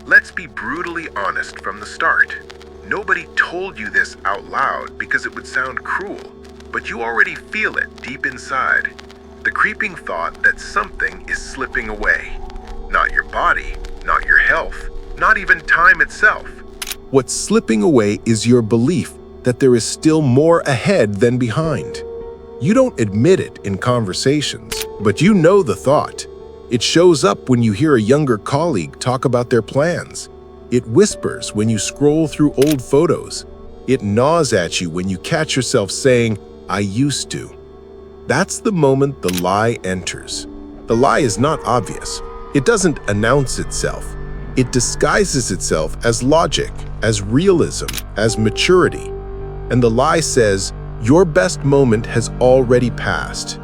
Let's be brutally honest from the start. Nobody told you this out loud because it would sound cruel, but you already feel it deep inside. The creeping thought that something is slipping away. Not your body, not your health, not even time itself. What's slipping away is your belief that there is still more ahead than behind. You don't admit it in conversations, but you know the thought. It shows up when you hear a younger colleague talk about their plans. It whispers when you scroll through old photos. It gnaws at you when you catch yourself saying, "I used to." That's the moment the lie enters. The lie is not obvious. It doesn't announce itself. It disguises itself as logic, as realism, as maturity. And the lie says, your best moment has already passed.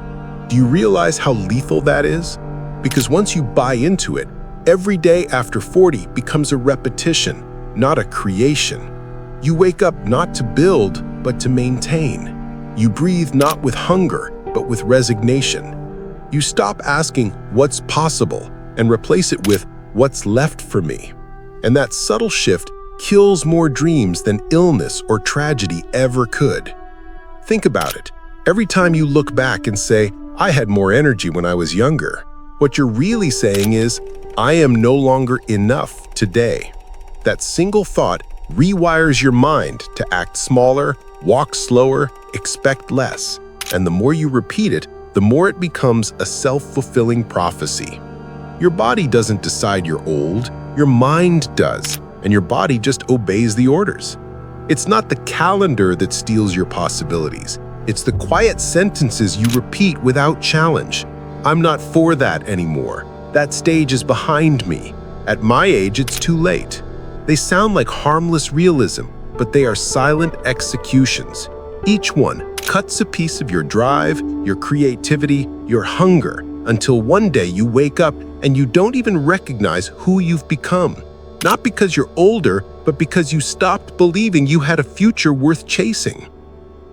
Do you realize how lethal that is? Because once you buy into it, every day after 40 becomes a repetition, not a creation. You wake up not to build, but to maintain. You breathe not with hunger, but with resignation. You stop asking what's possible and replace it with what's left for me. And that subtle shift kills more dreams than illness or tragedy ever could. Think about it. Every time you look back and say, "I had more energy when I was younger," what you're really saying is, "I am no longer enough today." That single thought rewires your mind to act smaller, walk slower, expect less. And the more you repeat it, the more it becomes a self-fulfilling prophecy. Your body doesn't decide you're old, your mind does, and your body just obeys the orders. It's not the calendar that steals your possibilities. It's the quiet sentences you repeat without challenge. "I'm not for that anymore. That stage is behind me. At my age, it's too late." They sound like harmless realism, but they are silent executions. Each one cuts a piece of your drive, your creativity, your hunger, until one day you wake up and you don't even recognize who you've become. Not because you're older, but because you stopped believing you had a future worth chasing.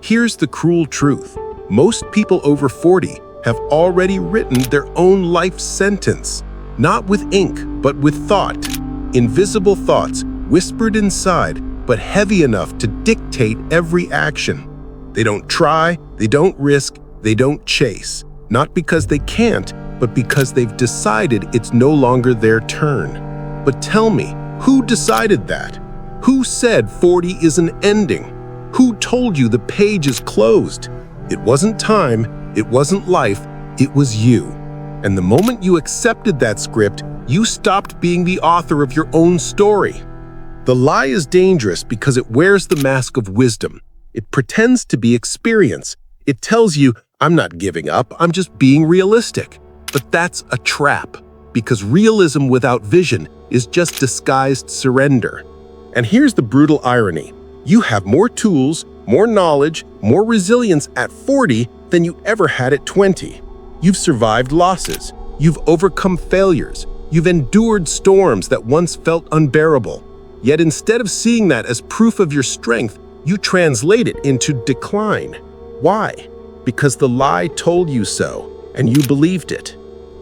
Here's the cruel truth. Most people over 40 have already written their own life sentence, not with ink, but with thought. Invisible thoughts whispered inside, but heavy enough to dictate every action. They don't try, they don't risk, they don't chase. Not because they can't, but because they've decided it's no longer their turn. But tell me, who decided that? Who said 40 is an ending? Who told you the page is closed? It wasn't time, it wasn't life, it was you. And the moment you accepted that script, you stopped being the author of your own story. The lie is dangerous because it wears the mask of wisdom. It pretends to be experience. It tells you, "I'm not giving up, I'm just being realistic." But that's a trap, because realism without vision is just disguised surrender. And here's the brutal irony. You have more tools, more knowledge, more resilience at 40 than you ever had at 20. You've survived losses. You've overcome failures. You've endured storms that once felt unbearable. Yet instead of seeing that as proof of your strength, you translate it into decline. Why? Because the lie told you so, and you believed it.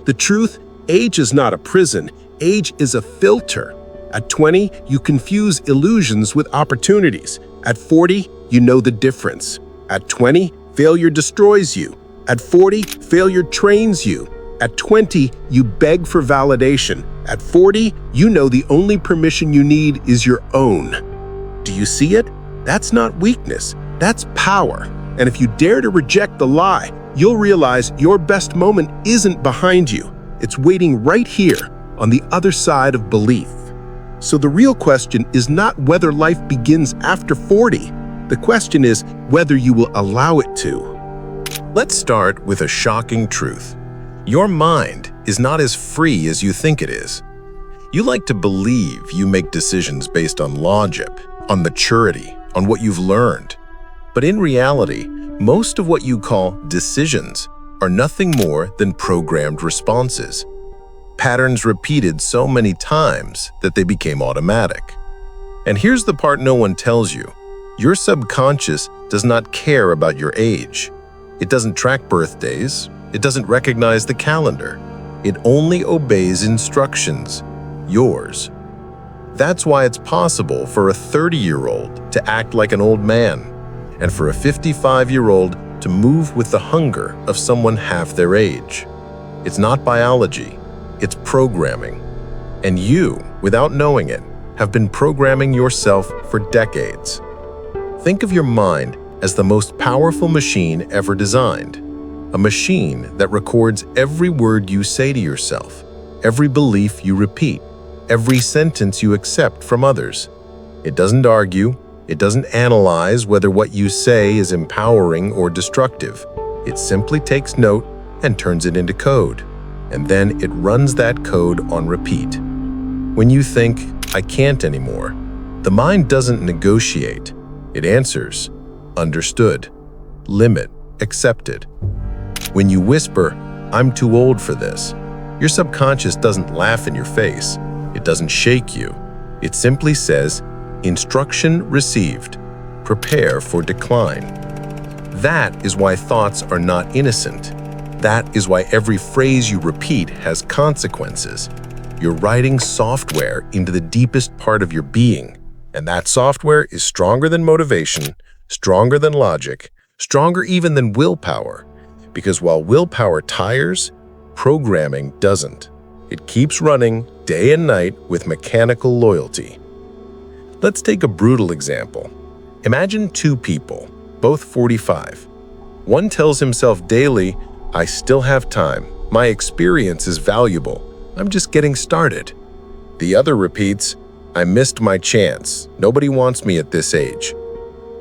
The truth, age is not a prison, age is a filter. At 20, you confuse illusions with opportunities. At 40, you know the difference. At 20, failure destroys you. At 40, failure trains you. At 20, you beg for validation. At 40, you know the only permission you need is your own. Do you see it? That's not weakness, that's power. And if you dare to reject the lie, you'll realize your best moment isn't behind you. It's waiting right here on the other side of belief. So the real question is not whether life begins after 40. The question is whether you will allow it to. Let's start with a shocking truth. Your mind is not as free as you think it is. You like to believe you make decisions based on logic, on maturity, on what you've learned. But in reality, most of what you call decisions are nothing more than programmed responses. Patterns repeated so many times that they became automatic. And here's the part no one tells you. Your subconscious does not care about your age. It doesn't track birthdays. It doesn't recognize the calendar. It only obeys instructions, yours. That's why it's possible for a 30-year-old to act like an old man, and for a 55-year-old to move with the hunger of someone half their age. It's not biology, it's programming. And you, without knowing it, have been programming yourself for decades. Think of your mind as the most powerful machine ever designed. A machine that records every word you say to yourself, every belief you repeat, every sentence you accept from others. It doesn't argue, it doesn't analyze whether what you say is empowering or destructive. It simply takes note and turns it into code. And then it runs that code on repeat. When you think, "I can't anymore," the mind doesn't negotiate. It answers, "Understood," "Limit," "Accepted." When you whisper, "I'm too old for this," your subconscious doesn't laugh in your face. It doesn't shake you. It simply says, "Instruction received. Prepare for decline." That is why thoughts are not innocent. That is why every phrase you repeat has consequences. You're writing software into the deepest part of your being, and that software is stronger than motivation, stronger than logic, stronger even than willpower. Because while willpower tires, programming doesn't. It keeps running day and night with mechanical loyalty. Let's take a brutal example. Imagine two people, both 45. One tells himself daily, "I still have time. My experience is valuable. I'm just getting started." The other repeats, "I missed my chance. Nobody wants me at this age."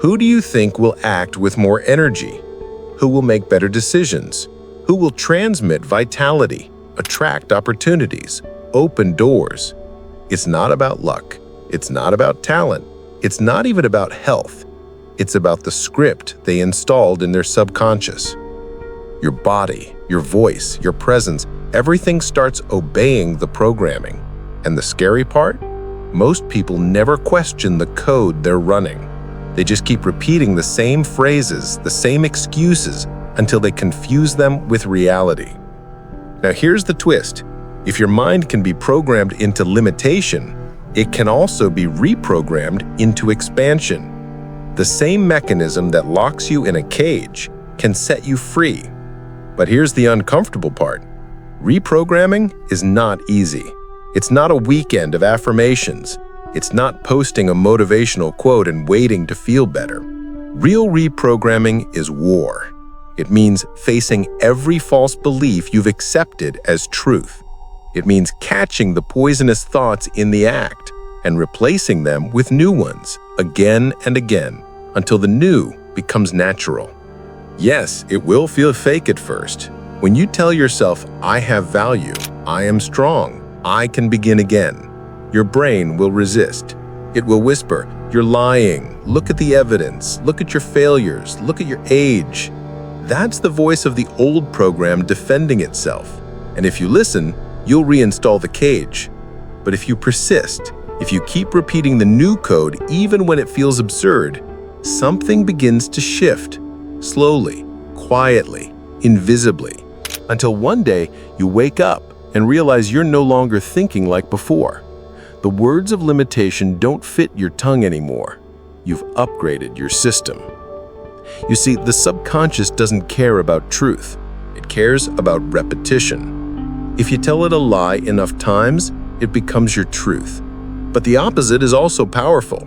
Who do you think will act with more energy? Who will make better decisions? Who will transmit vitality, attract opportunities, open doors? It's not about luck. It's not about talent. It's not even about health. It's about the script they installed in their subconscious. Your body, your voice, your presence, everything starts obeying the programming. And the scary part? Most people never question the code they're running. They just keep repeating the same phrases, the same excuses, until they confuse them with reality. Now here's the twist. If your mind can be programmed into limitation, it can also be reprogrammed into expansion. The same mechanism that locks you in a cage can set you free. But here's the uncomfortable part. Reprogramming is not easy. It's not a weekend of affirmations. It's not posting a motivational quote and waiting to feel better. Real reprogramming is war. It means facing every false belief you've accepted as truth. It means catching the poisonous thoughts in the act and replacing them with new ones again and again until the new becomes natural. Yes, it will feel fake at first. When you tell yourself, "I have value, I am strong, I can begin again," your brain will resist. It will whisper, "You're lying. Look at the evidence. Look at your failures. Look at your age." That's the voice of the old program defending itself. And if you listen, you'll reinstall the cage. But if you persist, if you keep repeating the new code even when it feels absurd, something begins to shift, slowly, quietly, invisibly, until one day you wake up and realize you're no longer thinking like before. The words of limitation don't fit your tongue anymore. You've upgraded your system. You see, the subconscious doesn't care about truth. It cares about repetition. If you tell it a lie enough times, it becomes your truth. But the opposite is also powerful.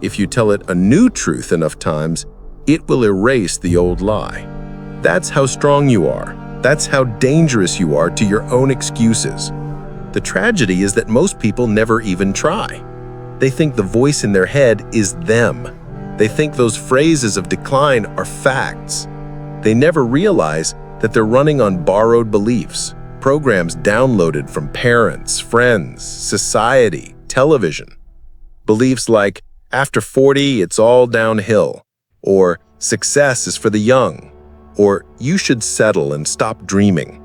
If you tell it a new truth enough times, it will erase the old lie. That's how strong you are. That's how dangerous you are to your own excuses. The tragedy is that most people never even try. They think the voice in their head is them. They think those phrases of decline are facts. They never realize that they're running on borrowed beliefs, programs downloaded from parents, friends, society, television. Beliefs like, "After 40, it's all downhill," or "Success is for the young," or "You should settle and stop dreaming."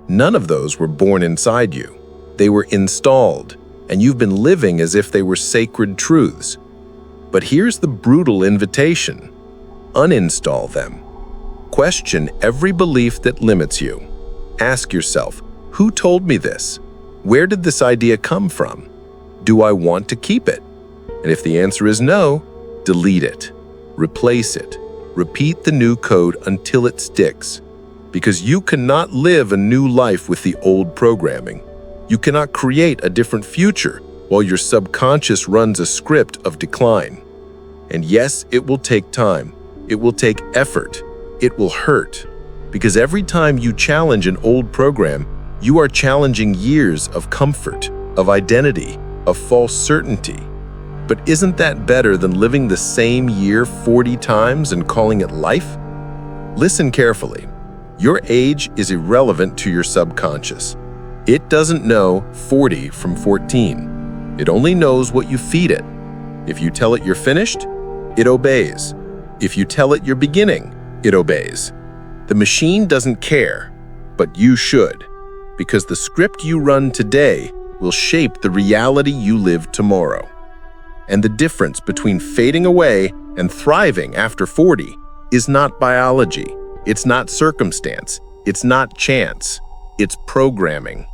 None of those were born inside you. They were installed, and you've been living as if they were sacred truths. But here's the brutal invitation. Uninstall them. Question every belief that limits you. Ask yourself, who told me this? Where did this idea come from? Do I want to keep it? And if the answer is no, delete it, replace it, repeat the new code until it sticks. Because you cannot live a new life with the old programming. You cannot create a different future while your subconscious runs a script of decline. And yes, it will take time. It will take effort. It will hurt. Because every time you challenge an old program, you are challenging years of comfort, of identity, of false certainty. But isn't that better than living the same year 40 times and calling it life? Listen carefully. Your age is irrelevant to your subconscious. It doesn't know 40 from 14. It only knows what you feed it. If you tell it you're finished, it obeys. If you tell it you're beginning, it obeys. The machine doesn't care, but you should, because the script you run today will shape the reality you live tomorrow. And the difference between fading away and thriving after 40 is not biology, it's not circumstance, it's not chance, it's programming.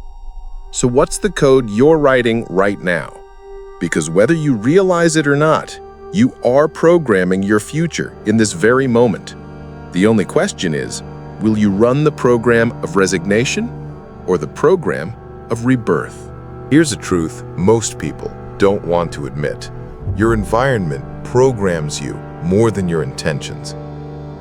So what's the code you're writing right now? Because whether you realize it or not, you are programming your future in this very moment. The only question is, will you run the program of resignation or the program of rebirth? Here's a truth most people don't want to admit. Your environment programs you more than your intentions.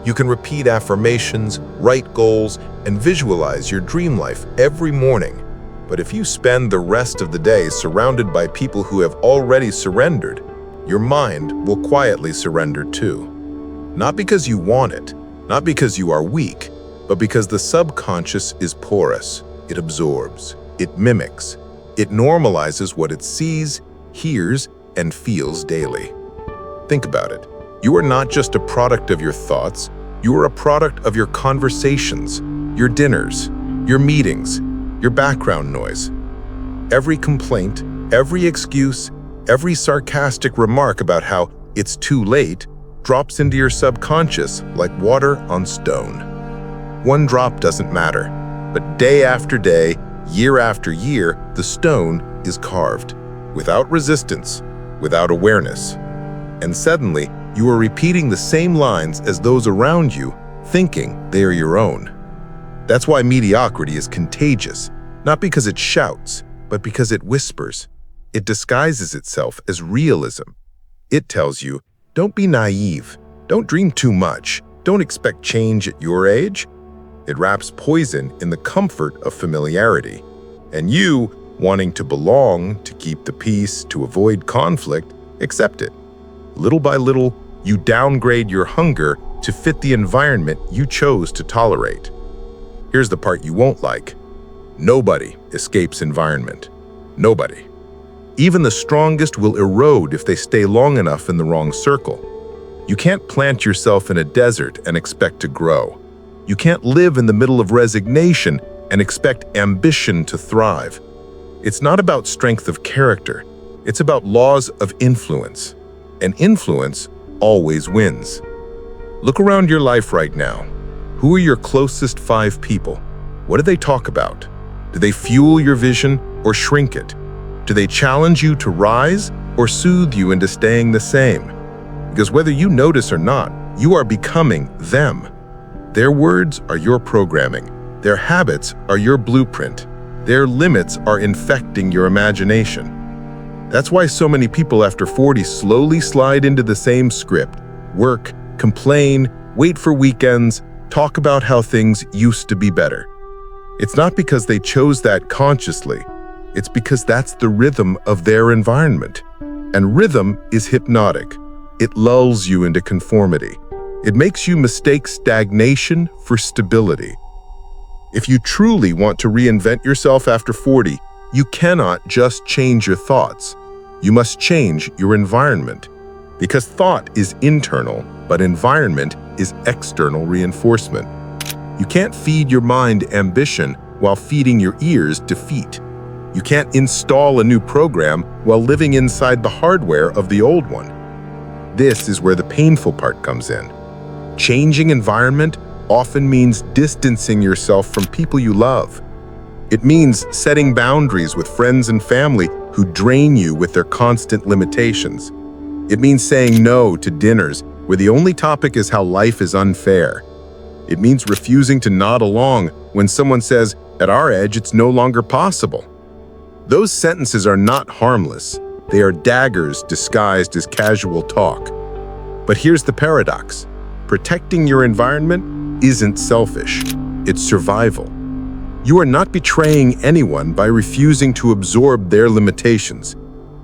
You can repeat affirmations, write goals, and visualize your dream life every morning. But if you spend the rest of the day surrounded by people who have already surrendered, your mind will quietly surrender too. Not because you want it, not because you are weak, but because the subconscious is porous. It absorbs, it mimics, it normalizes what it sees, hears, and feels daily. Think about it. You are not just a product of your thoughts, you are a product of your conversations, your dinners, your meetings, your background noise. Every complaint, every excuse, every sarcastic remark about how it's too late drops into your subconscious like water on stone. One drop doesn't matter, but day after day, year after year, the stone is carved, without resistance, without awareness. And suddenly, you are repeating the same lines as those around you, thinking they are your own. That's why mediocrity is contagious, not because it shouts, but because it whispers. It disguises itself as realism. It tells you, don't be naive, don't dream too much, don't expect change at your age. It wraps poison in the comfort of familiarity. And you, wanting to belong, to keep the peace, to avoid conflict, accept it. Little by little, you downgrade your hunger to fit the environment you chose to tolerate. Here's the part you won't like. Nobody escapes environment. Nobody. Even the strongest will erode if they stay long enough in the wrong circle. You can't plant yourself in a desert and expect to grow. You can't live in the middle of resignation and expect ambition to thrive. It's not about strength of character. It's about laws of influence. And influence always wins. Look around your life right now. Who are your closest 5 people? What do they talk about? Do they fuel your vision or shrink it? Do they challenge you to rise or soothe you into staying the same? Because whether you notice or not, you are becoming them. Their words are your programming. Their habits are your blueprint. Their limits are infecting your imagination. That's why so many people after 40 slowly slide into the same script, work, complain, wait for weekends, talk about how things used to be better. It's not because they chose that consciously. It's because that's the rhythm of their environment. And rhythm is hypnotic. It lulls you into conformity. It makes you mistake stagnation for stability. If you truly want to reinvent yourself after 40, you cannot just change your thoughts. You must change your environment. Because thought is internal, but environment is external reinforcement. You can't feed your mind ambition while feeding your ears defeat. You can't install a new program while living inside the hardware of the old one. This is where the painful part comes in. Changing environment often means distancing yourself from people you love. It means setting boundaries with friends and family who drain you with their constant limitations. It means saying no to dinners where the only topic is how life is unfair. It means refusing to nod along when someone says, "At our age, it's no longer possible." Those sentences are not harmless. They are daggers disguised as casual talk. But here's the paradox. Protecting your environment isn't selfish. It's survival. You are not betraying anyone by refusing to absorb their limitations.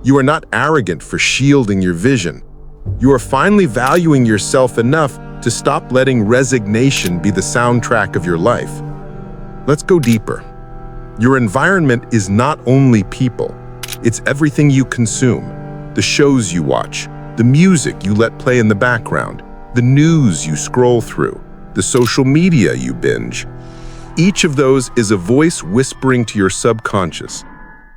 You are not arrogant for shielding your vision. You are finally valuing yourself enough to stop letting resignation be the soundtrack of your life. Let's go deeper. Your environment is not only people. It's everything you consume, the shows you watch, the music you let play in the background, the news you scroll through, the social media you binge. Each of those is a voice whispering to your subconscious.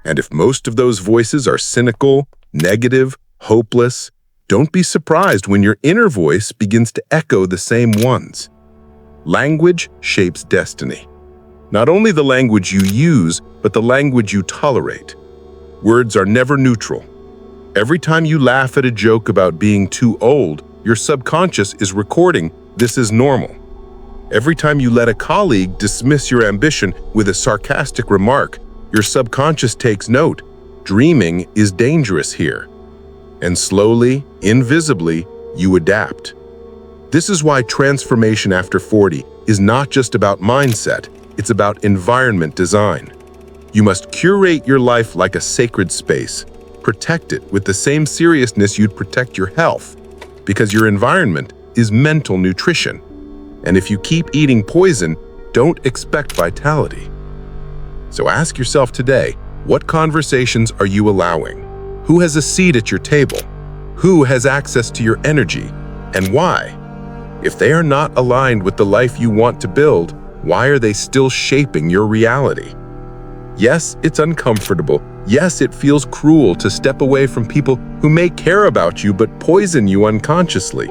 And if most of those voices are cynical, negative, hopeless, don't be surprised when your inner voice begins to echo the same ones. Language shapes destiny. Not only the language you use, but the language you tolerate. Words are never neutral. Every time you laugh at a joke about being too old, your subconscious is recording this is normal. Every time you let a colleague dismiss your ambition with a sarcastic remark, your subconscious takes note. Dreaming is dangerous here. And slowly, invisibly, you adapt. This is why transformation after 40 is not just about mindset, it's about environment design. You must curate your life like a sacred space. Protect it with the same seriousness you'd protect your health, because your environment is mental nutrition. And if you keep eating poison, don't expect vitality. So ask yourself today, what conversations are you allowing? Who has a seat at your table? Who has access to your energy? And why? If they are not aligned with the life you want to build, why are they still shaping your reality? Yes, it's uncomfortable. Yes, it feels cruel to step away from people who may care about you but poison you unconsciously.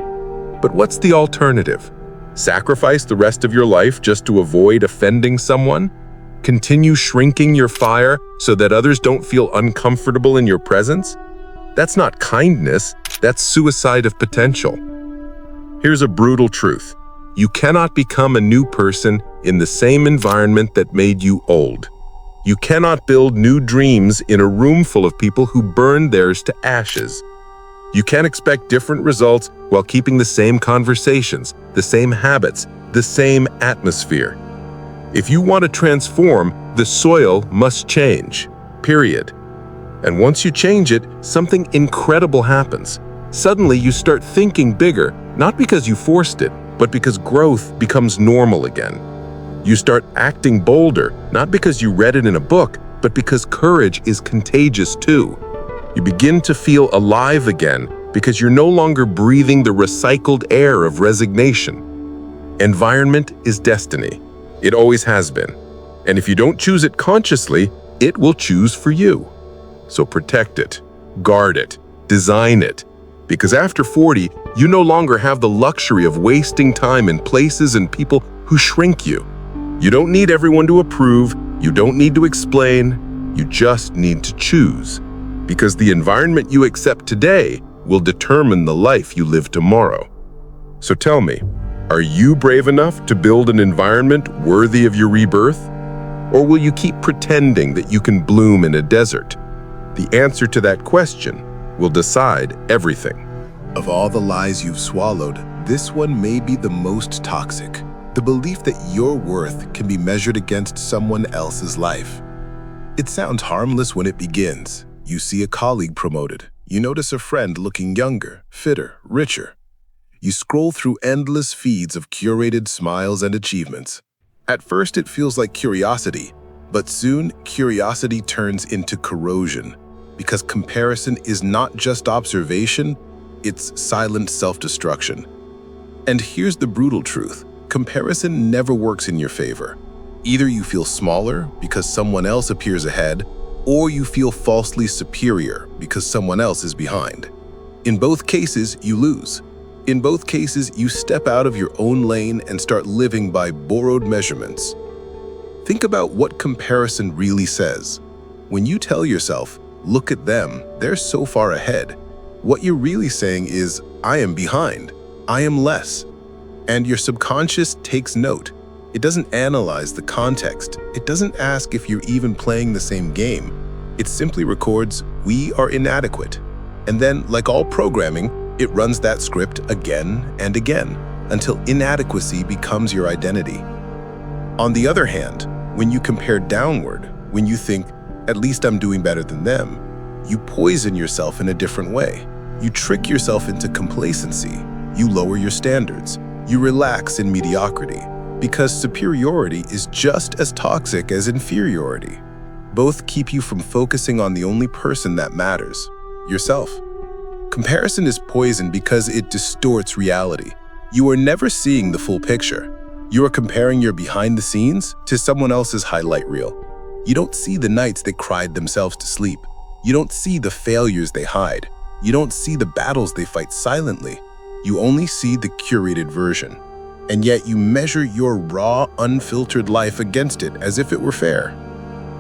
But what's the alternative? Sacrifice the rest of your life just to avoid offending someone? Continue shrinking your fire so that others don't feel uncomfortable in your presence? That's not kindness, that's suicide of potential. Here's a brutal truth. You cannot become a new person in the same environment that made you old. You cannot build new dreams in a room full of people who burned theirs to ashes. You can't expect different results while keeping the same conversations, the same habits, the same atmosphere. If you want to transform, the soil must change, period. And once you change it, something incredible happens. Suddenly you start thinking bigger, not because you forced it, but because growth becomes normal again. You start acting bolder, not because you read it in a book, but because courage is contagious too. You begin to feel alive again because you're no longer breathing the recycled air of resignation. Environment is destiny. It always has been. And if you don't choose it consciously, it will choose for you. So protect it, guard it, design it. Because after 40, you no longer have the luxury of wasting time in places and people who shrink you. You don't need everyone to approve, you don't need to explain, you just need to choose. Because the environment you accept today will determine the life you live tomorrow. So tell me, are you brave enough to build an environment worthy of your rebirth? Or will you keep pretending that you can bloom in a desert? The answer to that question will decide everything. Of all the lies you've swallowed, this one may be the most toxic. The belief that your worth can be measured against someone else's life. It sounds harmless when it begins. You see a colleague promoted. You notice a friend looking younger, fitter, richer. You scroll through endless feeds of curated smiles and achievements. At first, it feels like curiosity, but soon, curiosity turns into corrosion, because comparison is not just observation, it's silent self-destruction. And here's the brutal truth. Comparison never works in your favor. Either you feel smaller because someone else appears ahead, or you feel falsely superior because someone else is behind. In both cases, you lose. In both cases, you step out of your own lane and start living by borrowed measurements. Think about what comparison really says. When you tell yourself, Look at them, they're so far ahead. What you're really saying is, I am behind, I am less. And your subconscious takes note. It doesn't analyze the context. It doesn't ask if you're even playing the same game. It simply records, we are inadequate. And then, like all programming, it runs that script again and again until inadequacy becomes your identity. On the other hand, when you compare downward, when you think, at least I'm doing better than them, you poison yourself in a different way. You trick yourself into complacency. You lower your standards. You relax in mediocrity. Because superiority is just as toxic as inferiority. Both keep you from focusing on the only person that matters, yourself. Comparison is poison because it distorts reality. You are never seeing the full picture. You are comparing your behind the scenes to someone else's highlight reel. You don't see the nights they cried themselves to sleep. You don't see the failures they hide. You don't see the battles they fight silently. You only see the curated version. And yet you measure your raw, unfiltered life against it as if it were fair.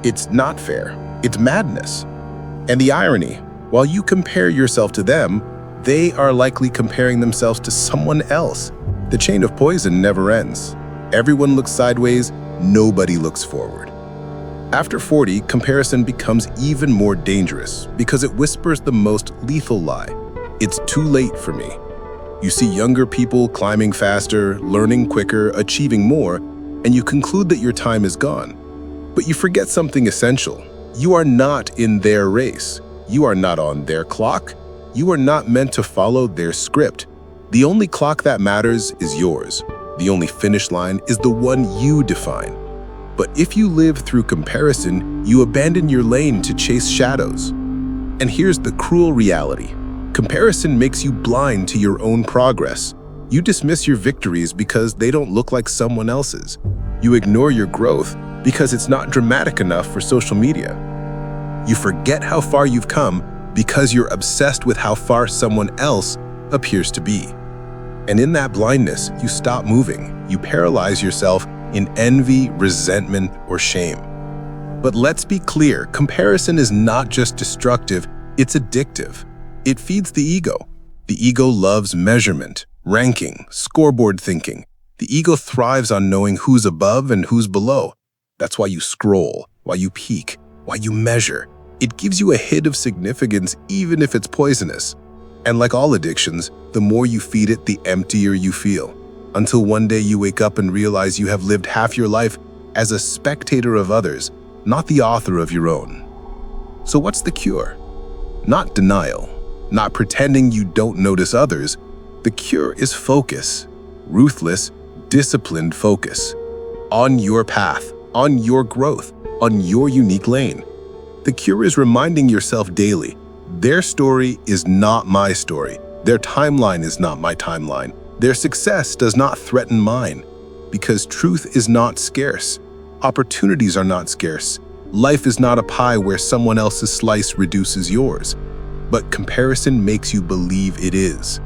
It's not fair. It's madness. And the irony, while you compare yourself to them, they are likely comparing themselves to someone else. The chain of poison never ends. Everyone looks sideways, nobody looks forward. After 40, comparison becomes even more dangerous because it whispers the most lethal lie. It's too late for me. You see younger people climbing faster, learning quicker, achieving more, and you conclude that your time is gone. But you forget something essential. You are not in their race. You are not on their clock. You are not meant to follow their script. The only clock that matters is yours. The only finish line is the one you define. But if you live through comparison, you abandon your lane to chase shadows. And here's the cruel reality. Comparison makes you blind to your own progress. You dismiss your victories because they don't look like someone else's. You ignore your growth because it's not dramatic enough for social media. You forget how far you've come because you're obsessed with how far someone else appears to be. And in that blindness, you stop moving. You paralyze yourself in envy, resentment, or shame. But let's be clear, comparison is not just destructive, it's addictive. It feeds the ego. The ego loves measurement, ranking, scoreboard thinking. The ego thrives on knowing who's above and who's below. That's why you scroll, why you peek, why you measure. It gives you a hit of significance even if it's poisonous. And like all addictions, the more you feed it, the emptier you feel. Until one day you wake up and realize you have lived half your life as a spectator of others, not the author of your own. So what's the cure? Not denial, not pretending you don't notice others. The cure is focus, ruthless, disciplined focus. On your path, on your growth, on your unique lane. The cure is reminding yourself daily, their story is not my story. Their timeline is not my timeline. Their success does not threaten mine. Because truth is not scarce. Opportunities are not scarce. Life is not a pie where someone else's slice reduces yours. But comparison makes you believe it is.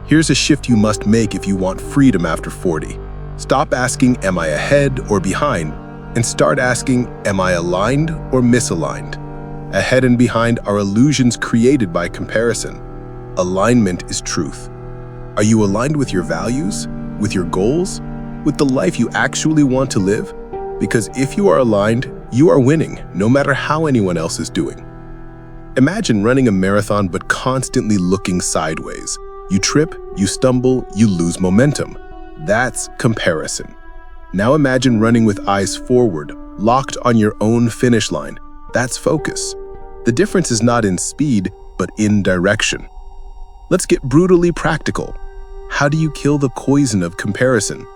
Here's a shift you must make if you want freedom after 40. Stop asking, am I ahead or behind? And start asking, am I aligned or misaligned? Ahead and behind are illusions created by comparison. Alignment is truth. Are you aligned with your values, with your goals, with the life you actually want to live? Because if you are aligned, you are winning, no matter how anyone else is doing. Imagine running a marathon but constantly looking sideways. You trip, you stumble, you lose momentum. That's comparison. Now imagine running with eyes forward, locked on your own finish line. That's focus. The difference is not in speed, but in direction. Let's get brutally practical. How do you kill the poison of comparison?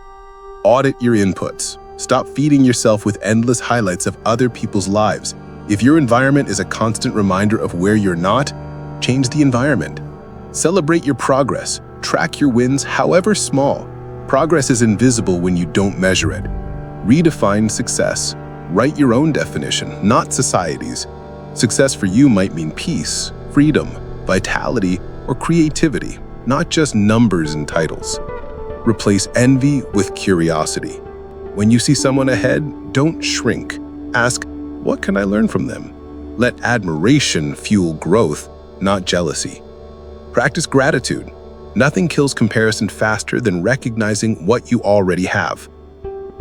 Audit your inputs. Stop feeding yourself with endless highlights of other people's lives. If your environment is a constant reminder of where you're not, change the environment. Celebrate your progress. Track your wins, however small. Progress is invisible when you don't measure it. Redefine success. Write your own definition, not society's. Success for you might mean peace, freedom, vitality, or creativity, not just numbers and titles. Replace envy with curiosity. When you see someone ahead, don't shrink. Ask, what can I learn from them? Let admiration fuel growth, not jealousy. Practice gratitude. Nothing kills comparison faster than recognizing what you already have.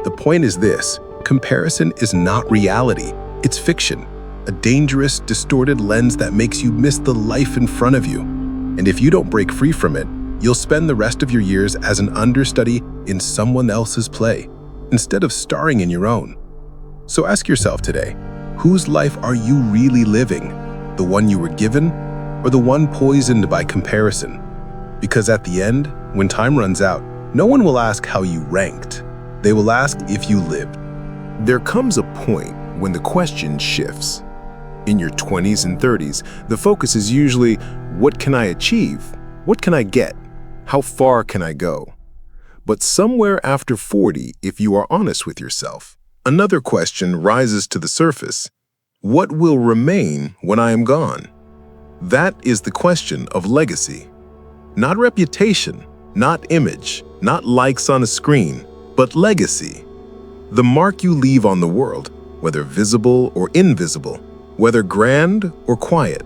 The point is this: comparison is not reality, it's fiction, a dangerous, distorted lens that makes you miss the life in front of you. And if you don't break free from it, you'll spend the rest of your years as an understudy in someone else's play, instead of starring in your own. So ask yourself today, whose life are you really living? The one you were given, or the one poisoned by comparison? Because at the end, when time runs out, no one will ask how you ranked. They will ask if you lived. There comes a point when the question shifts. In your 20s and 30s, the focus is usually, what can I achieve? What can I get? How far can I go? But somewhere after 40, if you are honest with yourself, another question rises to the surface. What will remain when I am gone? That is the question of legacy. Not reputation, not image, not likes on a screen, but legacy. The mark you leave on the world, whether visible or invisible, whether grand or quiet.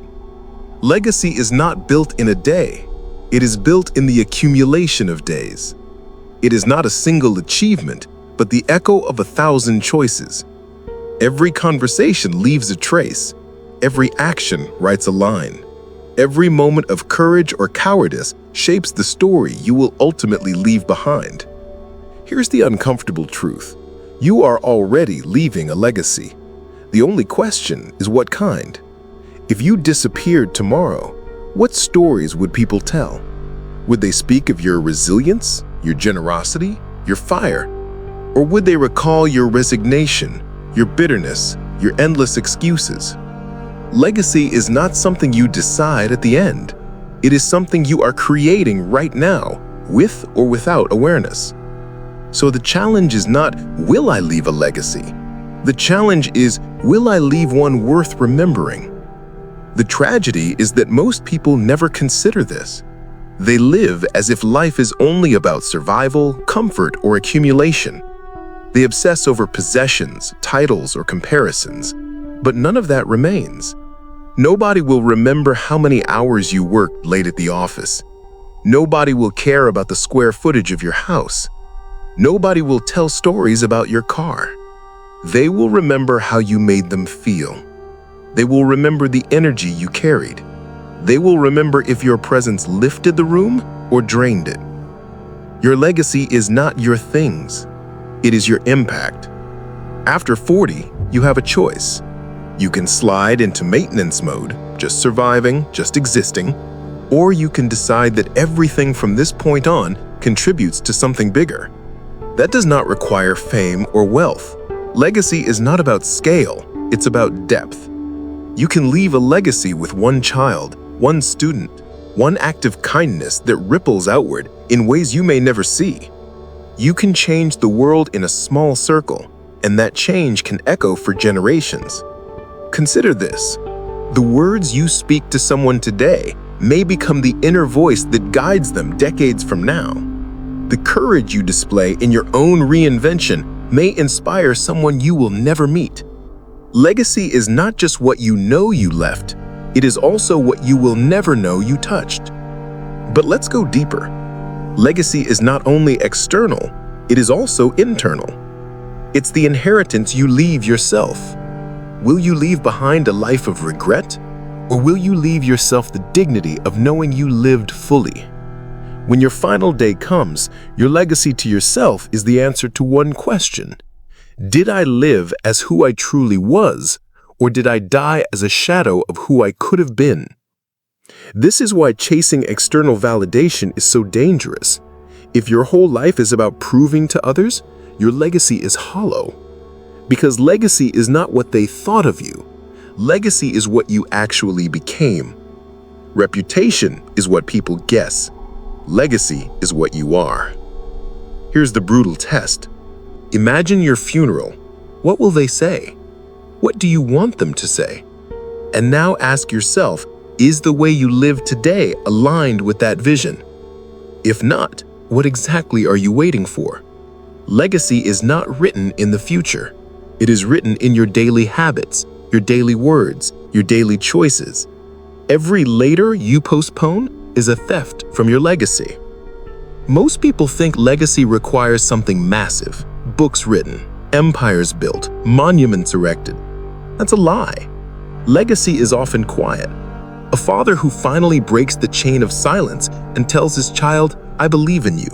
Legacy is not built in a day. It is built in the accumulation of days. It is not a single achievement, but the echo of 1,000 choices. Every conversation leaves a trace. Every action writes a line. Every moment of courage or cowardice shapes the story you will ultimately leave behind. Here's the uncomfortable truth. You are already leaving a legacy. The only question is what kind. If you disappeared tomorrow, what stories would people tell? Would they speak of your resilience, your generosity, your fire? Or would they recall your resignation, your bitterness, your endless excuses? Legacy is not something you decide at the end. It is something you are creating right now, with or without awareness. So the challenge is not, will I leave a legacy? The challenge is, will I leave one worth remembering? The tragedy is that most people never consider this. They live as if life is only about survival, comfort, or accumulation. They obsess over possessions, titles, or comparisons, but none of that remains. Nobody will remember how many hours you worked late at the office. Nobody will care about the square footage of your house. Nobody will tell stories about your car. They will remember how you made them feel. They will remember the energy you carried. They will remember if your presence lifted the room or drained it. Your legacy is not your things. It is your impact. After 40, you have a choice. You can slide into maintenance mode, just surviving, just existing, or you can decide that everything from this point on contributes to something bigger. That does not require fame or wealth. Legacy is not about scale, it's about depth. You can leave a legacy with one child, one student, one act of kindness that ripples outward in ways you may never see. You can change the world in a small circle, and that change can echo for generations. Consider this. The words you speak to someone today may become the inner voice that guides them decades from now. The courage you display in your own reinvention may inspire someone you will never meet. Legacy is not just what you know you left, it is also what you will never know you touched. But let's go deeper. Legacy is not only external, it is also internal. It's the inheritance you leave yourself. Will you leave behind a life of regret? Or will you leave yourself the dignity of knowing you lived fully? When your final day comes, your legacy to yourself is the answer to one question. Did I live as who I truly was, or did I die as a shadow of who I could have been? This is why chasing external validation is so dangerous. If your whole life is about proving to others, your legacy is hollow. Because legacy is not what they thought of you. Legacy is what you actually became. Reputation is what people guess. Legacy is what you are. Here's the brutal test. Imagine your funeral. What will they say? What do you want them to say? And now ask yourself, is the way you live today aligned with that vision? If not, what exactly are you waiting for? Legacy is not written in the future. It is written in your daily habits, your daily words, your daily choices. Every later you postpone is a theft from your legacy. Most people think legacy requires something massive: books written, empires built, monuments erected. That's a lie. Legacy is often quiet. A father who finally breaks the chain of silence and tells his child, "I believe in you."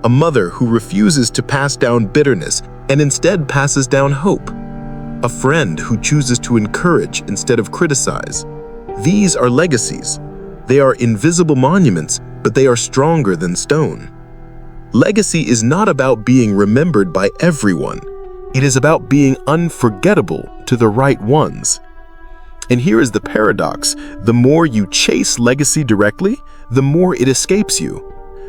A mother who refuses to pass down bitterness and instead passes down hope. A friend who chooses to encourage instead of criticize. These are legacies. They are invisible monuments, but they are stronger than stone. Legacy is not about being remembered by everyone. It is about being unforgettable to the right ones. And here is the paradox: the more you chase legacy directly, the more it escapes you.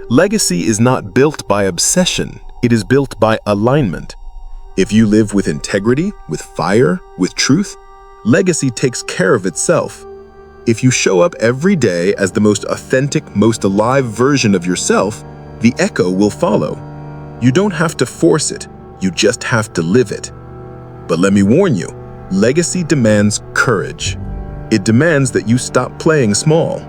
Legacy is not built by obsession, it is built by alignment. If you live with integrity, with fire, with truth, legacy takes care of itself. If you show up every day as the most authentic, most alive version of yourself, the echo will follow. You don't have to force it, you just have to live it. But let me warn you, legacy demands courage. It demands that you stop playing small.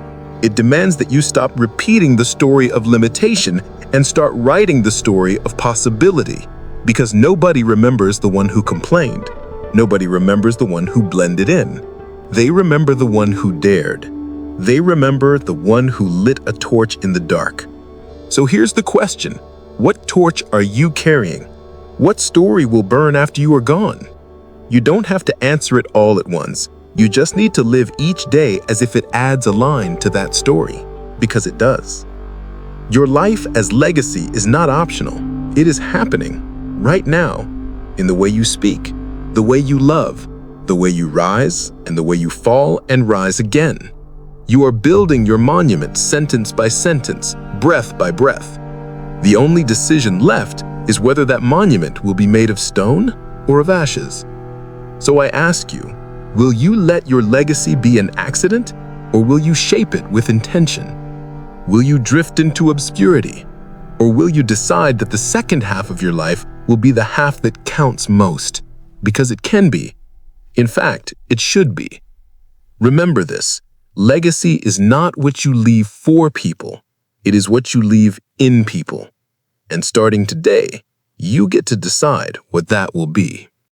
It demands that you stop repeating the story of limitation and start writing the story of possibility. Because nobody remembers the one who complained. Nobody remembers the one who blended in. They remember the one who dared. They remember the one who lit a torch in the dark. So here's the question: what torch are you carrying? What story will burn after you are gone? You don't have to answer it all at once. You just need to live each day as if it adds a line to that story, because it does. Your life as legacy is not optional. It is happening right now in the way you speak, the way you love, the way you rise, and the way you fall and rise again. You are building your monument sentence by sentence, breath by breath. The only decision left is whether that monument will be made of stone or of ashes. So I ask you, will you let your legacy be an accident, or will you shape it with intention? Will you drift into obscurity, or will you decide that the second half of your life will be the half that counts most? Because it can be. In fact, it should be. Remember this: legacy is not what you leave for people, it is what you leave in people. And starting today, you get to decide what that will be.